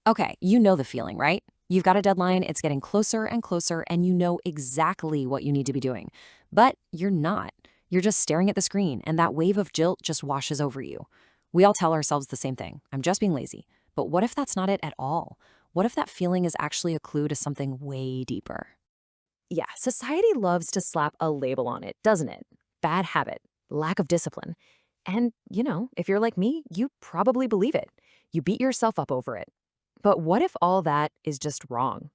Okay, you know the feeling, right? You've got a deadline, it's getting closer and closer, and you know exactly what you need to be doing. But you're not. You're just staring at the screen, and that wave of guilt just washes over you. We all tell ourselves the same thing: I'm just being lazy. But what if that's not it at all? What if that feeling is actually a clue to something way deeper? Yeah, society loves to slap a label on it, doesn't it? Bad habit, lack of discipline. And, if you're like me, you probably believe it. You beat yourself up over it. But what if all that is just wrong?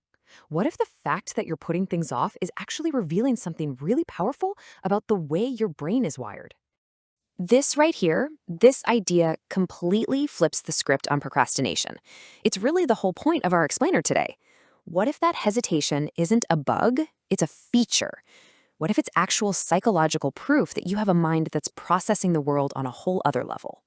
What if the fact that you're putting things off is actually revealing something really powerful about the way your brain is wired? This right here, this idea completely flips the script on procrastination. It's really the whole point of our explainer today. What if that hesitation isn't a bug, it's a feature? What if it's actual psychological proof that you have a mind that's processing the world on a whole other level?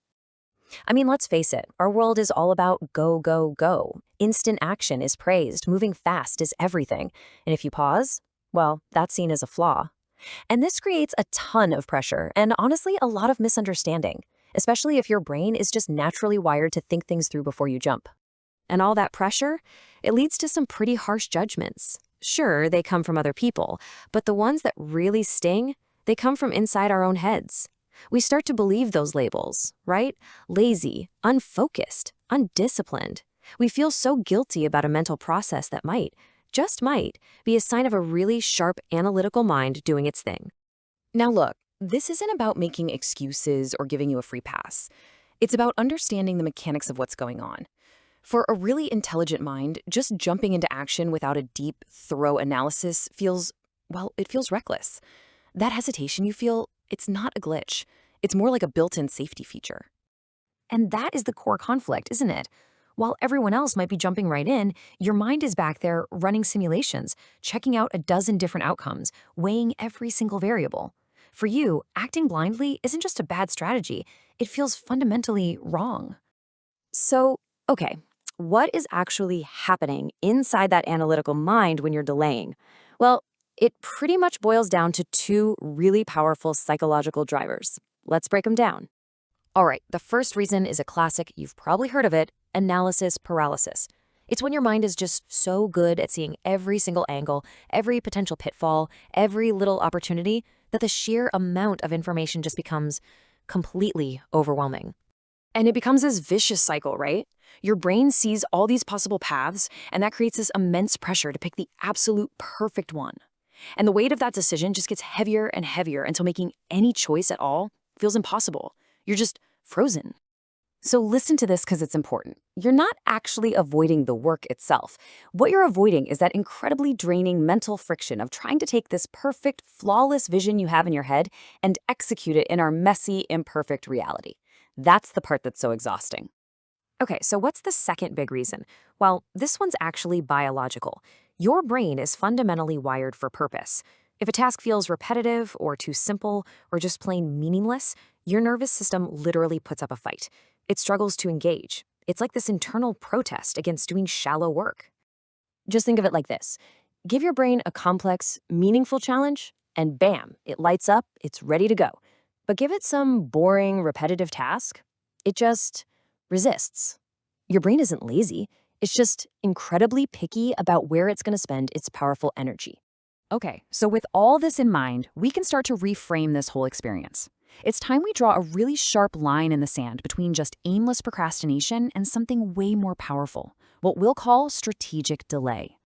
I mean, let's face it, our world is all about go, go, go. Instant action is praised, moving fast is everything. And if you pause, well, that's seen as a flaw. And this creates a ton of pressure and honestly, a lot of misunderstanding, especially if your brain is just naturally wired to think things through before you jump. And all that pressure, it leads to some pretty harsh judgments. Sure, they come from other people, but the ones that really sting, they come from inside our own heads. We start to believe those labels, right? Lazy, unfocused, undisciplined. We feel so guilty about a mental process that might, just might, be a sign of a really sharp analytical mind doing its thing. Now look, this isn't about making excuses or giving you a free pass. It's about understanding the mechanics of what's going on. For a really intelligent mind, just jumping into action without a deep, thorough analysis feels, well, it feels reckless. That hesitation you feel, it's not a glitch. It's more like a built-in safety feature. And that is the core conflict, isn't it? While everyone else might be jumping right in, your mind is back there running simulations, checking out a dozen different outcomes, weighing every single variable. For you, acting blindly isn't just a bad strategy, it feels fundamentally wrong. So, okay, what is actually happening inside that analytical mind when you're delaying? Well, it pretty much boils down to two really powerful psychological drivers. Let's break them down. All right, the first reason is a classic, you've probably heard of it: analysis paralysis. It's when your mind is just so good at seeing every single angle, every potential pitfall, every little opportunity, that the sheer amount of information just becomes completely overwhelming. And it becomes this vicious cycle, right? Your brain sees all these possible paths, and that creates this immense pressure to pick the absolute perfect one. And the weight of that decision just gets heavier and heavier until making any choice at all feels impossible. You're just frozen. So listen to this because it's important. You're not actually avoiding the work itself. What you're avoiding is that incredibly draining mental friction of trying to take this perfect, flawless vision you have in your head and execute it in our messy, imperfect reality. That's the part that's so exhausting. Okay, so what's the second big reason? Well, this one's actually biological. Your brain is fundamentally wired for purpose. If a task feels repetitive or too simple or just plain meaningless, your nervous system literally puts up a fight. It struggles to engage. It's like this internal protest against doing shallow work. Just think of it like this. Give your brain a complex, meaningful challenge, and bam, it lights up, it's ready to go. But give it some boring, repetitive task, it just resists. Your brain isn't lazy, it's just incredibly picky about where it's going to spend its powerful energy. Okay, so with all this in mind, we can start to reframe this whole experience. It's time we draw a really sharp line in the sand between just aimless procrastination and something way more powerful, what we'll call strategic delay.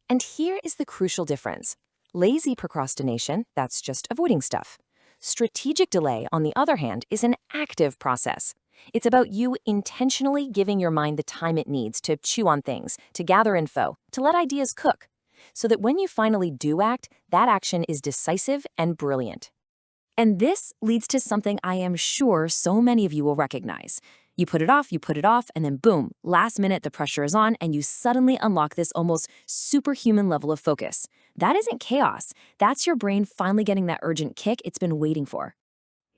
And here is the crucial difference. Lazy procrastination, that's just avoiding stuff. Strategic delay, on the other hand, is an active process. It's about you intentionally giving your mind the time it needs to chew on things, to gather info, to let ideas cook, so that when you finally do act, that action is decisive and brilliant. And this leads to something I am sure so many of you will recognize. You put it off, and then boom, last minute the pressure is on and you suddenly unlock this almost superhuman level of focus. That isn't chaos. That's your brain finally getting that urgent kick it's been waiting for.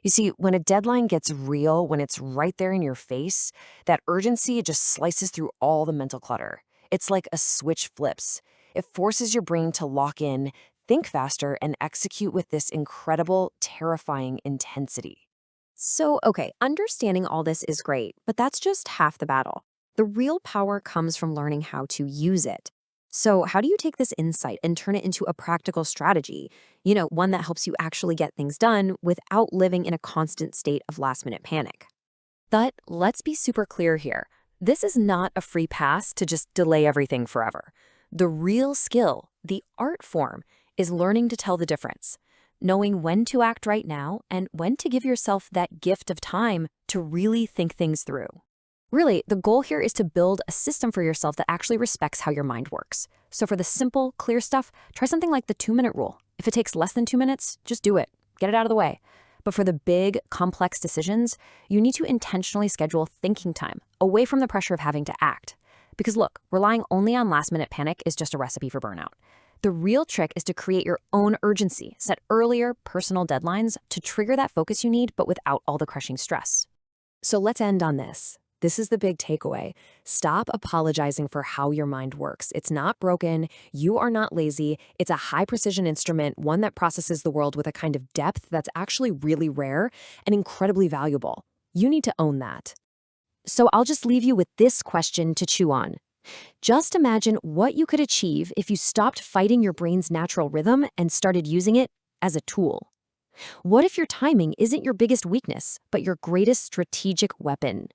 You see, when a deadline gets real, when it's right there in your face, that urgency, it just slices through all the mental clutter. It's like a switch flips. It forces your brain to lock in, think faster, and execute with this incredible, terrifying intensity. So, okay, understanding all this is great, but that's just half the battle. The real power comes from learning how to use it. So, how do you take this insight and turn it into a practical strategy? One that helps you actually get things done without living in a constant state of last minute panic. But let's be super clear here. This is not a free pass to just delay everything forever. The real skill, the art form, is learning to tell the difference, knowing when to act right now and when to give yourself that gift of time to really think things through. Really, the goal here is to build a system for yourself that actually respects how your mind works. So for the simple, clear stuff, try something like the 2-minute rule. If it takes less than 2 minutes, just do it. Get it out of the way. But for the big, complex decisions, you need to intentionally schedule thinking time away from the pressure of having to act. Because look, relying only on last-minute panic is just a recipe for burnout. The real trick is to create your own urgency, set earlier, personal deadlines to trigger that focus you need, but without all the crushing stress. So let's end on this. This is the big takeaway. Stop apologizing for how your mind works. It's not broken. You are not lazy. It's a high precision instrument, one that processes the world with a kind of depth that's actually really rare and incredibly valuable. You need to own that. So I'll just leave you with this question to chew on. Just imagine what you could achieve if you stopped fighting your brain's natural rhythm and started using it as a tool. What if your timing isn't your biggest weakness, but your greatest strategic weapon?